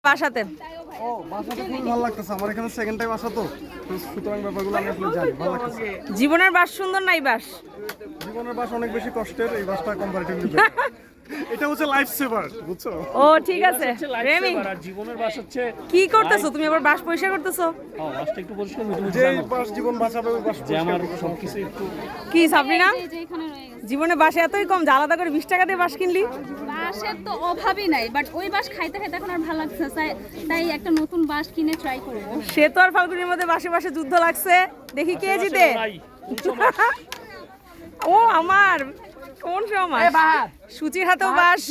বাসাতে ও বাসাতে খুব ভালো লাগতেছে আমার এখানে সেকেন্ড টাইম আসা তো সুতরাং ব্যাপারগুলো আমি আসলে জানি ভালো লাগতেছে জীবনের বাস সুন্দর নাই বাস জীবনের বাস অনেক বেশি কষ্টের এই বাসটা কম্পারেটিভলি এটা হচ্ছে লাইফ সেভার বুঝছো ও ঠিক আছে রেমি আর জীবনের বাস হচ্ছে কি করতেছো তুমি আবার বাস পরিষ্কার করতেছো বাসটা একটু পরিষ্কার তুমি যে বাস জীবন বাঁচাবে ওই বাস যে আমার সবকিছু একটু কি সাবরিনা এই যে এখানে রয়ে গেছে জীবনে বাসে এতই কম যে আলাদা করে 20 টাকা দিয়ে বাস কিনলি বাঁশের তো অভাবই নাই বাট ওই বাঁশ খাইতে খাইতে এখন আর ভালো লাগছে না। তাই একটা নতুন বাঁশ কিনে ট্রাই করব। সে তো আর ফাল্গুনের মধ্যে বাসে বাসে যুদ্ধ লাগছে দেখি কে জিতে নাই ও আমার কোন সময় সুচির হাতেও বাস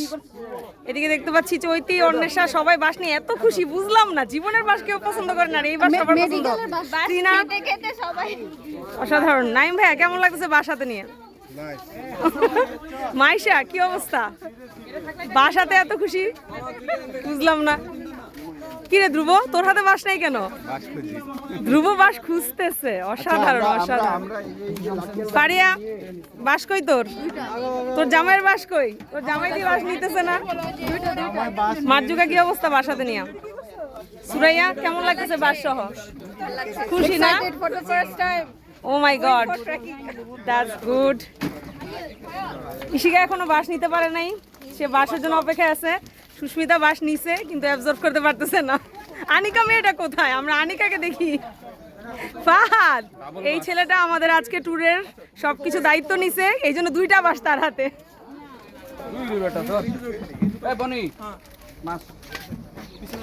এদিকে দেখতে পাচ্ছি চৈতি অন্বেষা সবাই বাস নিয়ে এত খুশি বুঝলাম না জীবনের বাস কেউ পছন্দ করে না আর এই বাস সবার পছন্দ টিনা খেতে সবাই অসাধারণ নাইম ভাইয়া কেমন লাগছে বাস হাতে নিয়ে মাইশা কি অবস্থা বাস হাতে এত খুশি বুঝলাম না কি রে ধ্রুব তোর হাতে বাস নাই কেন ধ্রুব বাস খুঁজতেছে অসাধারণ অসাধারণ পারিয়া বাস কই তোর তোর জামাইয়ের বাস কই তোর জামাই দিয়ে বাস নিতেছে না মার্জুকা কি অবস্থা বাস হাতে নিয়ে সুরাইয়া কেমন লাগতেছে বাস সহ খুশি না ও মাই গড দ্যাটস গুড ইশিকা এখনো বাস নিতে পারে নাই সে বাসের জন্য অপেক্ষায় আছে সুস্মিতা বাস নিছে কিন্তু অ্যাবজর্ব করতে পারতেছে না আনিকা মেয়েটা কোথায় আমরা আনিকাকে দেখি ফাহাদ এই ছেলেটা আমাদের আজকে ট্যুরের সবকিছু দায়িত্ব নিছে এই জন্য 2টা বাস তার হাতে